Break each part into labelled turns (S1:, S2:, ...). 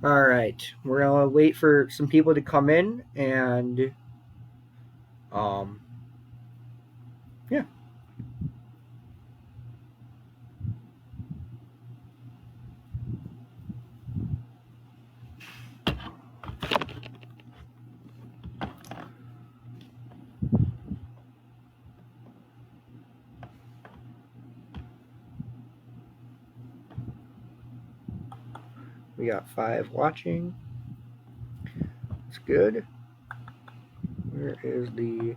S1: All right, we're gonna wait for some people to come in, and um, yeah, we got 5 watching. It's good. Where is the?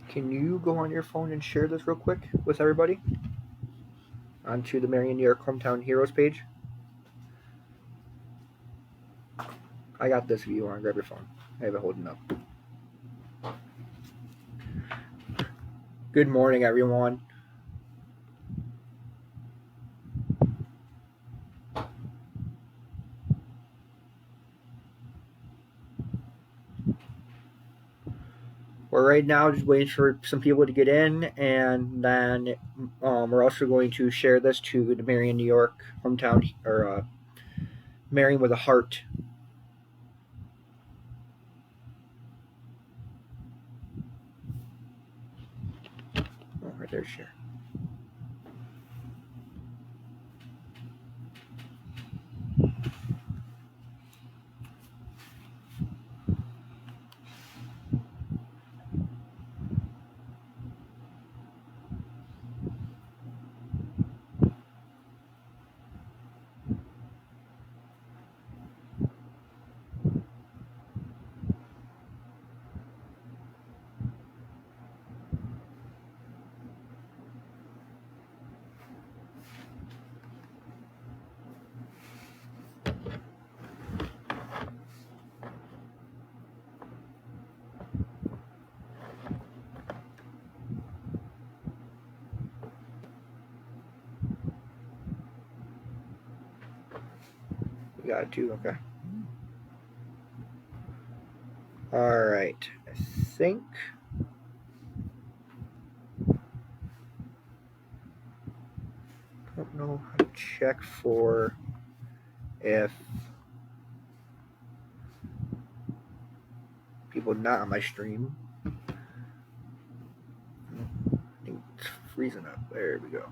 S1: Can you go on your phone and share this real quick with everybody onto the Marion, New York Hometown Heroes page? I got this if you want to grab your phone. I have it holding up. Good morning, everyone. We're right now just waiting for some people to get in, and then we're also going to share this to the Marion, New York Hometown, or Marion with a Heart. Oh, right there, share. We got it too, okay. All right, I think. I don't know how to check for if people not on my stream. I think it's freezing up. There we go.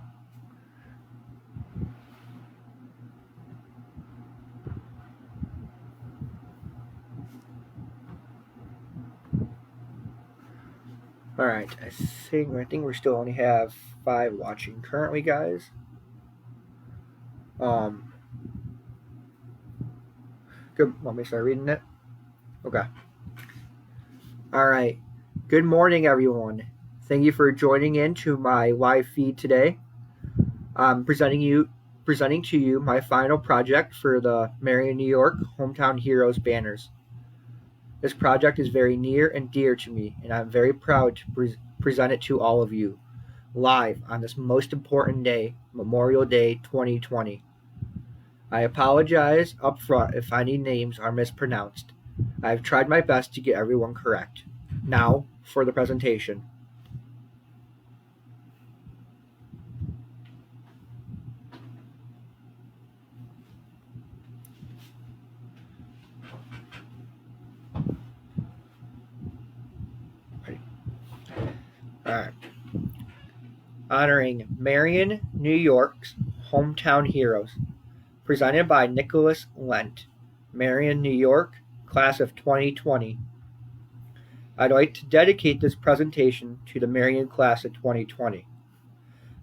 S1: All right, I think we still only have 5 watching currently, guys. Good. Want me to start reading it? Okay. All right. Good morning, everyone. Thank you for joining in to my live feed today. I'm presenting to you my final project for the Marion, New York Hometown Heroes banners. This project is very near and dear to me, and I'm very proud to present it to all of you, live on this most important day, Memorial Day 2020. I apologize up front if any names are mispronounced. I have tried my best to get everyone correct. Now, for the presentation. Alright. Honoring Marion, New York's hometown heroes. Presented by Nicholas Lent. Marion, New York, class of 2020. I'd like to dedicate this presentation to the Marion class of 2020.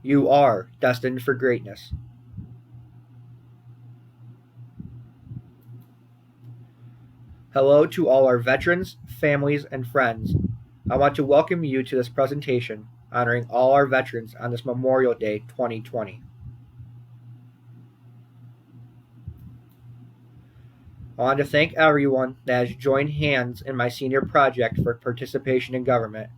S1: You are destined for greatness. Hello to all our veterans, families, and friends. I want to welcome you to this presentation honoring all our veterans on this Memorial Day 2020. I want to thank everyone that has joined hands in my senior project for participation in government,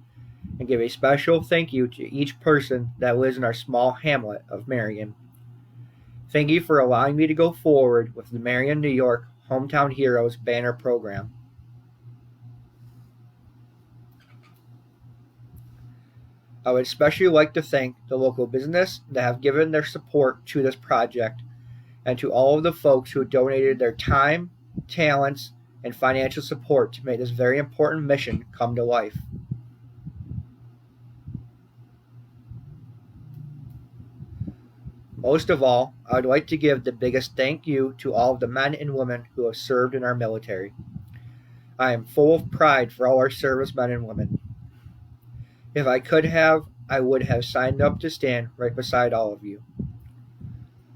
S1: and give a special thank you to each person that lives in our small hamlet of Marion. Thank you for allowing me to go forward with the Marion, New York Hometown Heroes banner program. I would especially like to thank the local business that have given their support to this project, and to all of the folks who donated their time, talents, and financial support to make this very important mission come to life. Most of all, I would like to give the biggest thank you to all of the men and women who have served in our military. I am full of pride for all our servicemen and women. If I could have, I would have signed up to stand right beside all of you.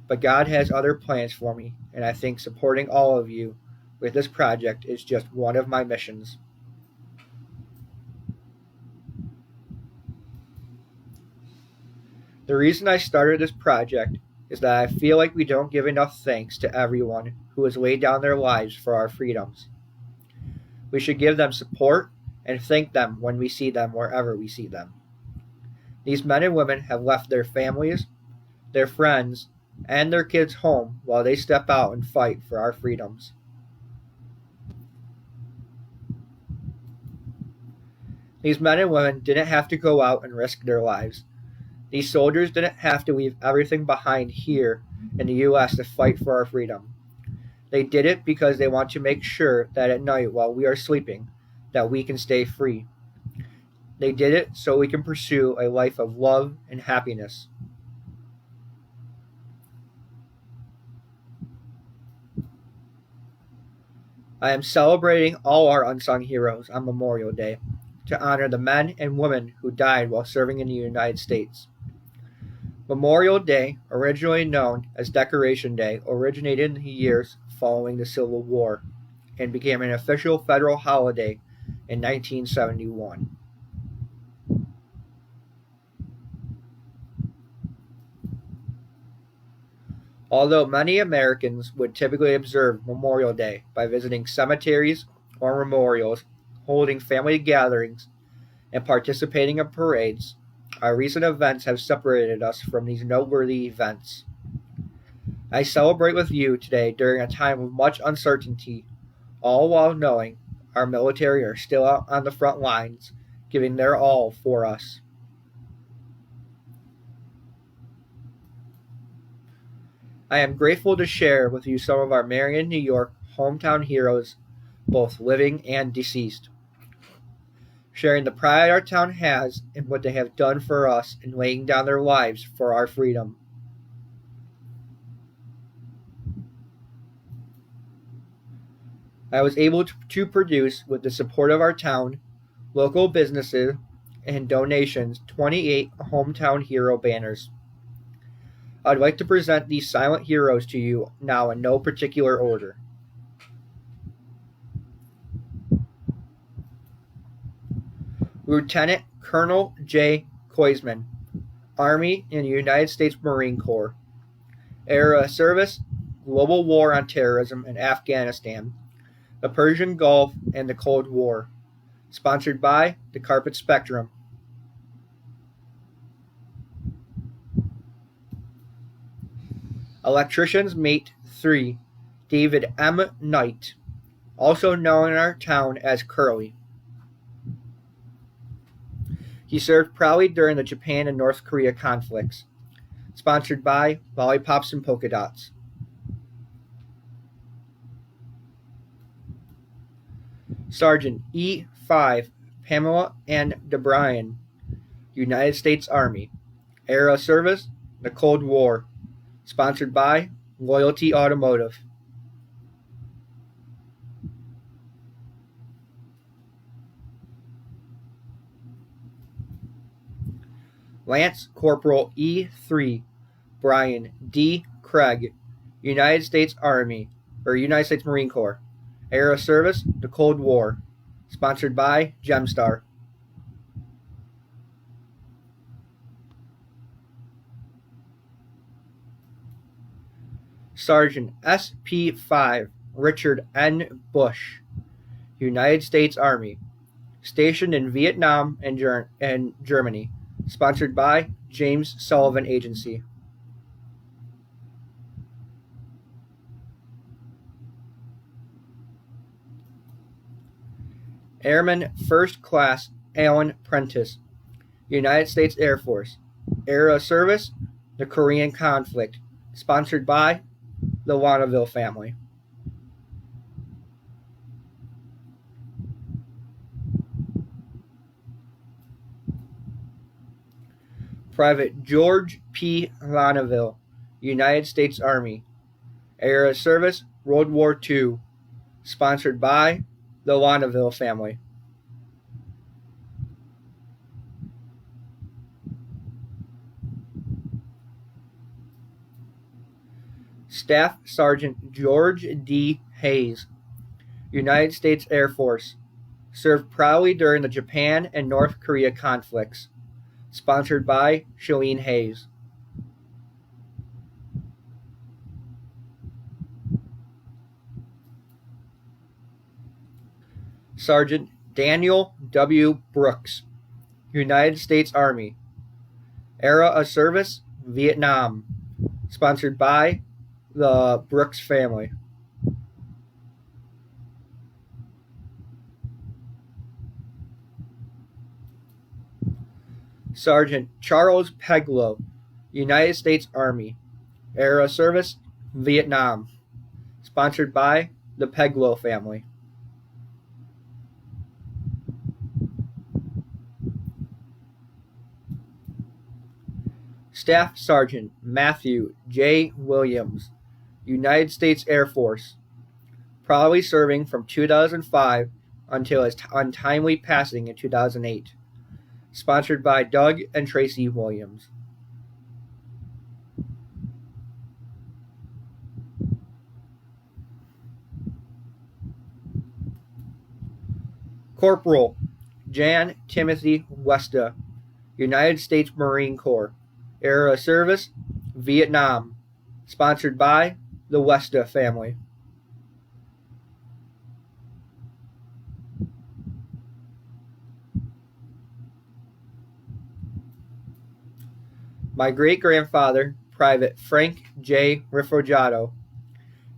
S1: But God has other plans for me, and I think supporting all of you with this project is just one of my missions. The reason I started this project is that I feel like we don't give enough thanks to everyone who has laid down their lives for our freedoms. We should give them support and thank them when we see them wherever we see them. These men and women have left their families, their friends, and their kids home while they step out and fight for our freedoms. These men and women didn't have to go out and risk their lives. These soldiers didn't have to leave everything behind here in the U.S. to fight for our freedom. They did it because they want to make sure that at night while we are sleeping, that we can stay free. They did it so we can pursue a life of love and happiness. I am celebrating all our unsung heroes on Memorial Day to honor the men and women who died while serving in the United States. Memorial Day, originally known as Decoration Day, originated in the years following the Civil War and became an official federal holiday in 1971. Although many Americans would typically observe Memorial Day by visiting cemeteries or memorials, holding family gatherings, and participating in parades, our recent events have separated us from these noteworthy events. I celebrate with you today during a time of much uncertainty, all while knowing our military are still out on the front lines, giving their all for us. I am grateful to share with you some of our Marion, New York hometown heroes, both living and deceased, sharing the pride our town has in what they have done for us in laying down their lives for our freedom. I was able to produce, with the support of our town, local businesses, and donations, 28 hometown hero banners. I'd like to present these silent heroes to you now in no particular order. Lieutenant Colonel J. Koisman, Army in the United States Marine Corps. Era service, Global War on Terrorism in Afghanistan, the Persian Gulf, and the Cold War. Sponsored by the Carpet Spectrum. Electrician's Mate 3, David M. Knight, also known in our town as Curly. He served proudly during the Japan and North Korea conflicts. Sponsored by Lollipops and Polka Dots. Sergeant E. 5, Pamela N. DeBryan, United States Army. Era service, the Cold War. Sponsored by Loyalty Automotive. Lance Corporal E. 3, Brian D. CRAGG, United States Army, or United States Marine Corps. Era service, the Cold War. Sponsored by Gemstar. Sergeant SP. 5, Richard N. Bush, United States Army. stationed in Vietnam and Germany. Sponsored by James Sullivan Agency. Airman First Class Alan Prentice, United States Air Force. Era of service, the Korean conflict. Sponsored by the Wannaville family. Private George P. Wannaville, United States Army. Era of service, World War II. Sponsored by the Wannaville family. Staff Sergeant George D. Hayes, United States Air Force. Served proudly during the Japan and North Korea conflicts. Sponsored by Shalene Hayes. Sergeant Daniel W. Brooks, United States Army. Era of service, Vietnam. Sponsored by the Brooks family. Sergeant Charles Peglow, United States Army. Era of service, Vietnam. Sponsored by the Peglow family. Staff Sergeant Matthew J. Williams, United States Air Force. Proudly serving from 2005 until his untimely passing in 2008. Sponsored by Doug and Tracy Williams. Corporal Jan Timothy Westa, United States Marine Corps. Era of service, Vietnam. Sponsored by the Westa family. My great-grandfather, Private Frank J. Rifogiato,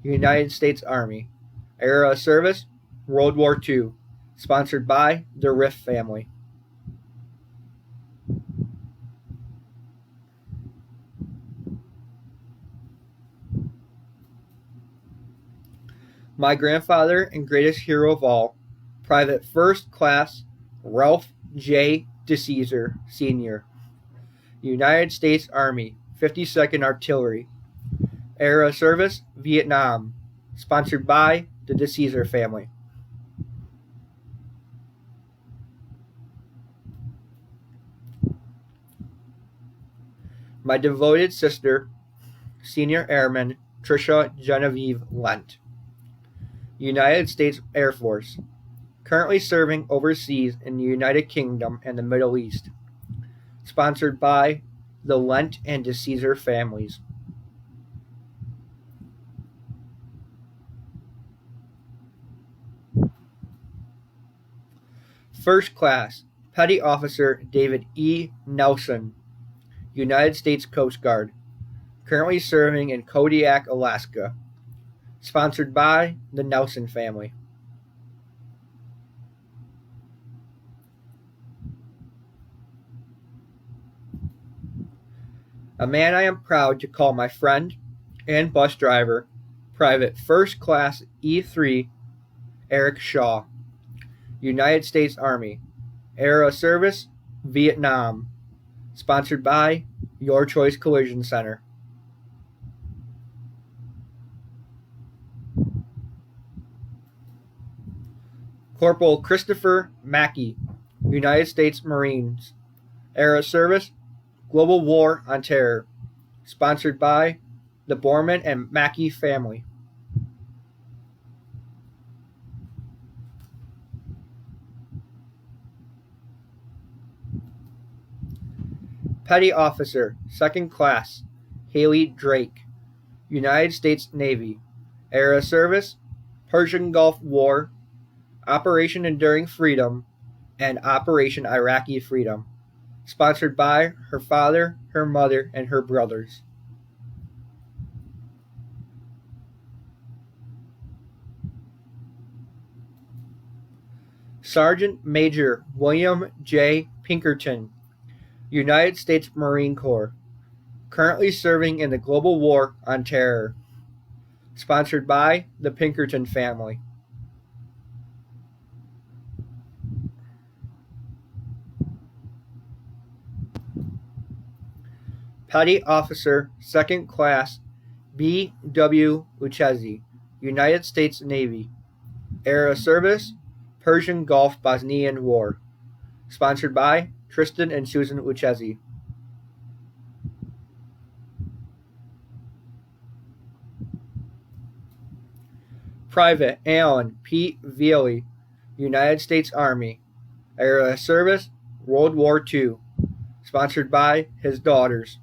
S1: United States Army. Era of service, World War II. Sponsored by the Riff family. My grandfather and greatest hero of all, Private First Class Ralph J. DeCesar, Sr., United States Army, 52nd Artillery. Era of service, Vietnam. Sponsored by the DeCesar family. My devoted sister, Senior Airman Tricia Genevieve Lent, United States Air Force. Currently serving overseas in the United Kingdom and the Middle East. Sponsored by the Lent and DeCesar families. First Class Petty Officer David E. Nelson, United States Coast Guard. Currently serving in Kodiak, Alaska. Sponsored by the Nelson family. A man I am proud to call my friend and bus driver, Private First Class E3 Eric Shaw, United States Army. Era of service, Vietnam. Sponsored by Your Choice Collision Center. Corporal Christopher Mackey, United States Marines. Era of service, Global War on Terror. Sponsored by the Borman and Mackey family. Petty Officer, 2nd Class, Haley Drake, United States Navy. Era of service, Persian Gulf War, Operation Enduring Freedom, and Operation Iraqi Freedom. Sponsored by her father, her mother, and her brothers. Sergeant Major William J. Pinkerton, United States Marine Corps, currently serving in the global war on terror. Sponsored by the Pinkerton family. Petty Officer, 2nd Class, B. W. Uchezi, United States Navy. Era of service, Persian Gulf Bosnian War. Sponsored by Tristan and Susan Uchezi. Private Alan P. Vealy, United States Army. Era of service, World War II. Sponsored by his daughters.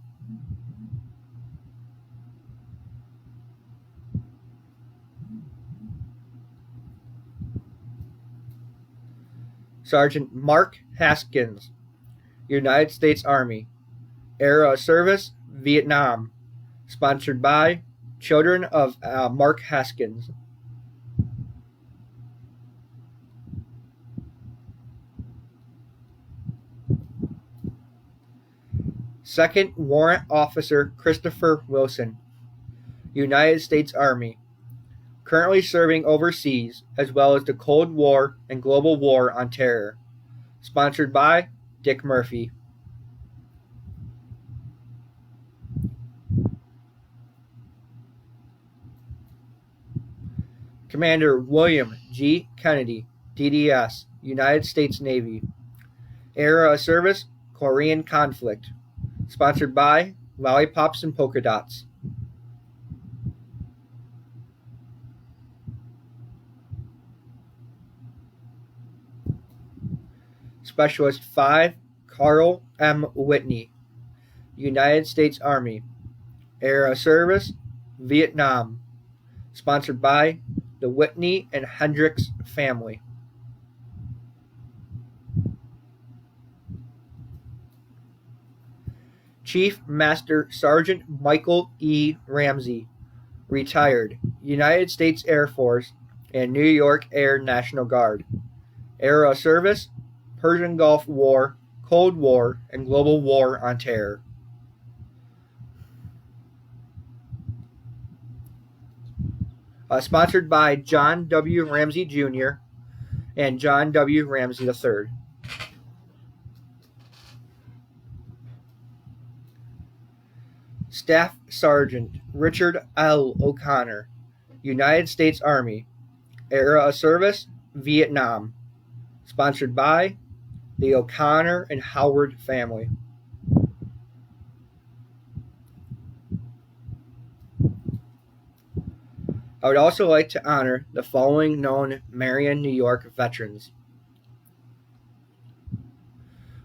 S1: Sergeant Mark Haskins, United States Army. Era of service, Vietnam. Sponsored by children of Mark Haskins. Second Warrant Officer Christopher Wilson, United States Army. Currently serving overseas, as well as the Cold War and Global War on Terror. Sponsored by Dick Murphy. Commander William G. Kennedy, DDS, United States Navy. Era of service, Korean conflict. Sponsored by Lollipops and Polka Dots. Specialist 5, Carl M. Whitney, United States Army. Era of service, Vietnam. Sponsored by the Whitney and Hendricks family. Chief Master Sergeant Michael E. Ramsey, retired, United States Air Force and New York Air National Guard. Era of service, Persian Gulf War, Cold War, and Global War on Terror. Sponsored by John W. Ramsey Jr. and John W. Ramsey III. Staff Sergeant Richard L. O'Connor, United States Army. Era of service, Vietnam. Sponsored by the O'Connor and Howard family. I would also like to honor the following known Marion, New York veterans.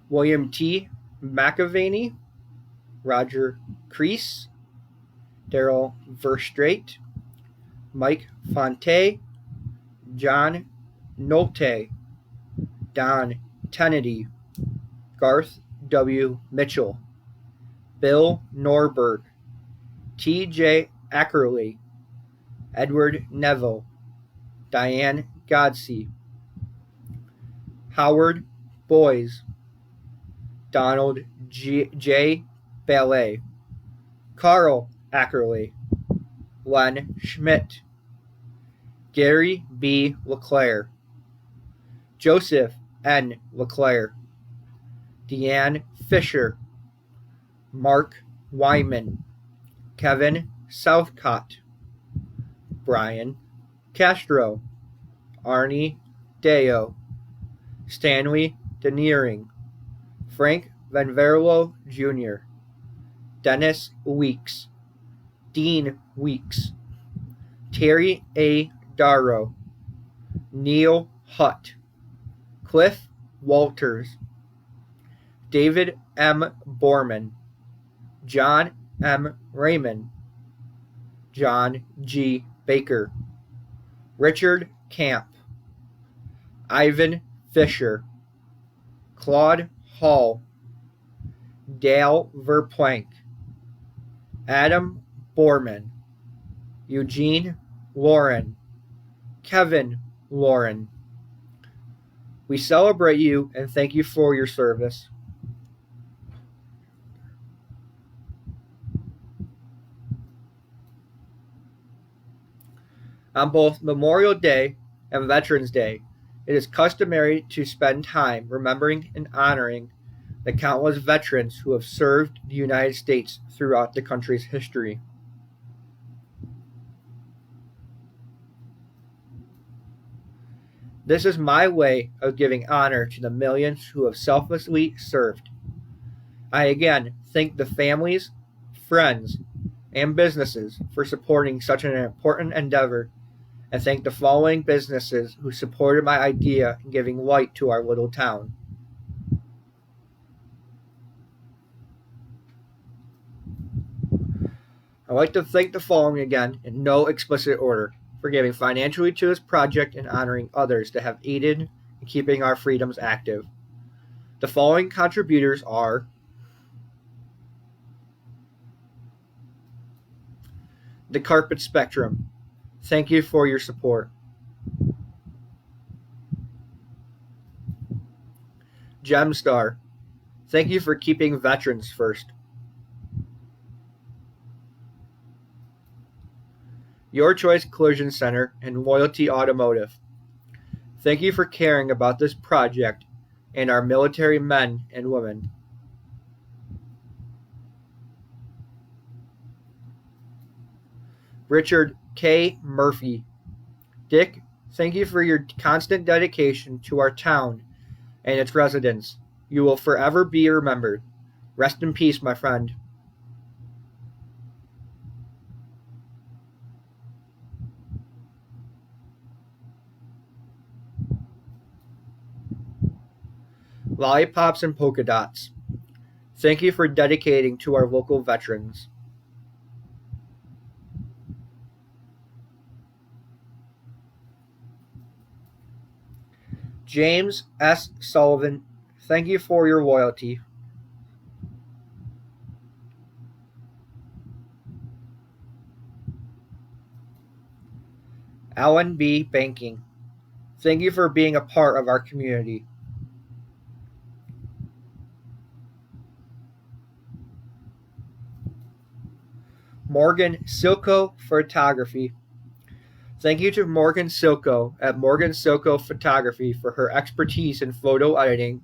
S1: William T. McAvaney, Roger Crease, Daryl Verstrate, Mike Fonte, John Nolte, Don Kennedy, Garth W. Mitchell, Bill Norberg, T.J. Ackerley, Edward Neville, Diane Godsey, Howard Boys, Donald J. Ballet, Carl Ackerley, Len Schmidt, Gary B. LeClaire, Joseph N. LeClaire, Deanne Fisher, Mark Wyman, Kevin Southcott, Brian Castro, Arnie Deo, Stanley Deneering, Frank Van Verlo Jr., Dennis Weeks, Dean Weeks, Terry A. Darrow, Neil Hutt, Cliff Walters, David M. Borman, John M. Raymond, John G. Baker, Richard Camp, Ivan Fisher, Claude Hall, Dale Verplank, Adam Borman, Eugene Lauren, Kevin Lauren. We celebrate you and thank you for your service. On both Memorial Day and Veterans Day, it is customary to spend time remembering and honoring the countless veterans who have served the United States throughout the country's history. This is my way of giving honor to the millions who have selflessly served. I again thank the families, friends, and businesses for supporting such an important endeavor, and thank the following businesses who supported my idea in giving light to our little town. I'd like to thank the following again in no explicit order for giving financially to this project and honoring others that have aided in keeping our freedoms active. The following contributors are the Carpet Spectrum. Thank you for your support. Gemstar. Thank you for keeping veterans first. Your Choice Collision Center and Loyalty Automotive. Thank you for caring about this project and our military men and women. Richard K. Murphy. Dick, thank you for your constant dedication to our town and its residents. You will forever be remembered. Rest in peace, my friend. Lollipops and Polka Dots. Thank you for dedicating to our local veterans. James S. Sullivan, thank you for your loyalty. Alan B. Banking, thank you for being a part of our community. Morgan Silko Photography. Thank you to Morgan Silko at Morgan Silko Photography for her expertise in photo editing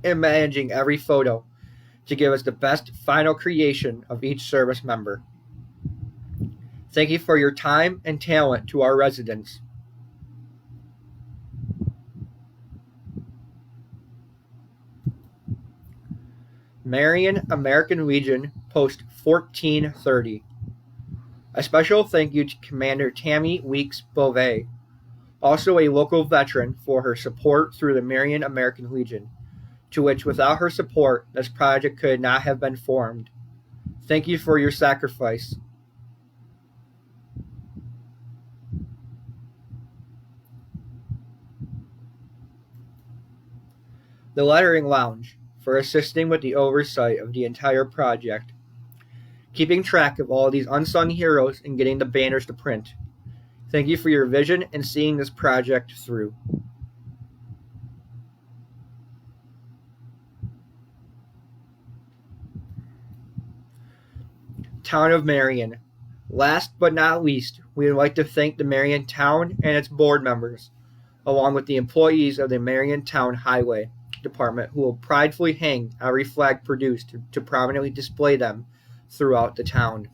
S1: and managing every photo to give us the best final creation of each service member. Thank you for your time and talent to our residents. Marion American Legion Post 1430. A special thank you to Commander Tammy Weeks Beauvais, also a local veteran, for her support through the Marion American Legion, to which without her support this project could not have been formed. Thank you for your sacrifice. The Lettering Lounge, for assisting with the oversight of the entire project, keeping track of all these unsung heroes and getting the banners to print. Thank you for your vision and seeing this project through. Town of Marion. Last but not least, we would like to thank the Marion Town and its board members, along with the employees of the Marion Town Highway Department, who will pridefully hang every flag produced to prominently display them throughout the town.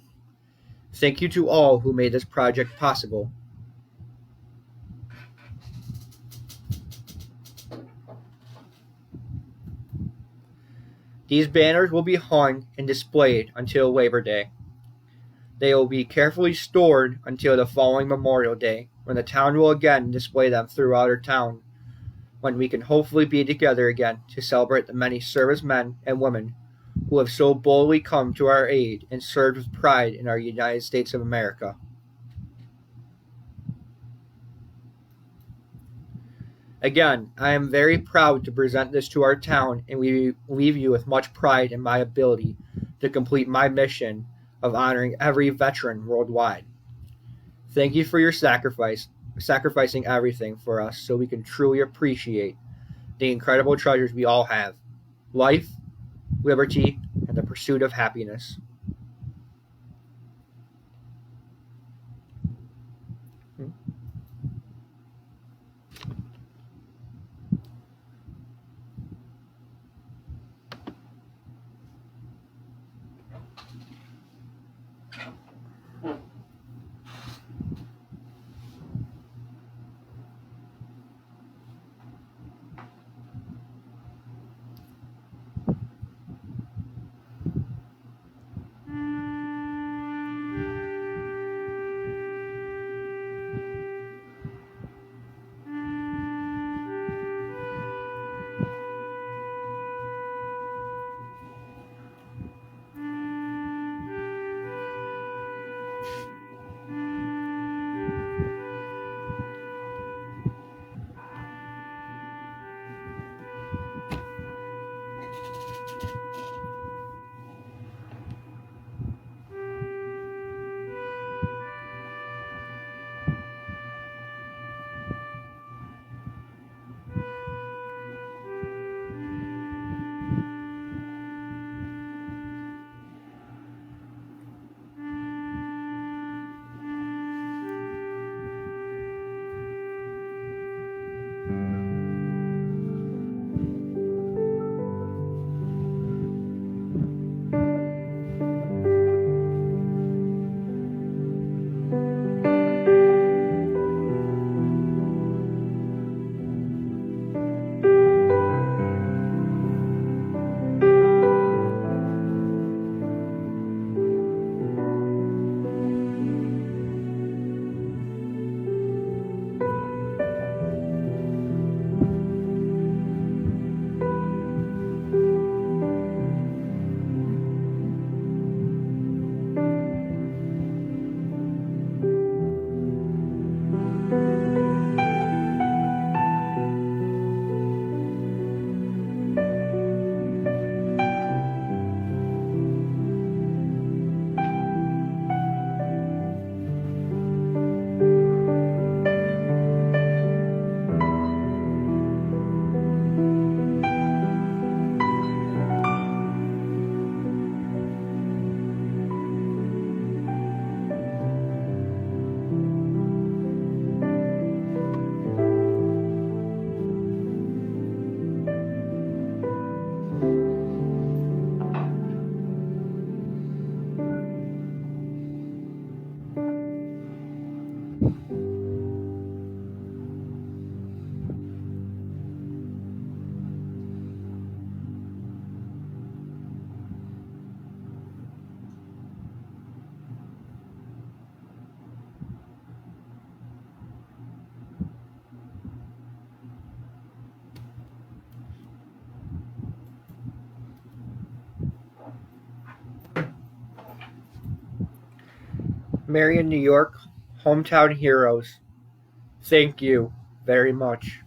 S1: Thank you to all who made this project possible. These banners will be hung and displayed until Labor Day. They will be carefully stored until the following Memorial Day, when the town will again display them throughout our town, when we can hopefully be together again to celebrate the many servicemen and women who have so boldly come to our aid and served with pride in our United States of America. Again, I am very proud to present this to our town, and we leave you with much pride in my ability to complete my mission of honoring every veteran worldwide. Thank you for your sacrificing everything for us so we can truly appreciate the incredible treasures we all have: life, liberty, and the pursuit of happiness. Marion, New York, hometown heroes, thank you very much.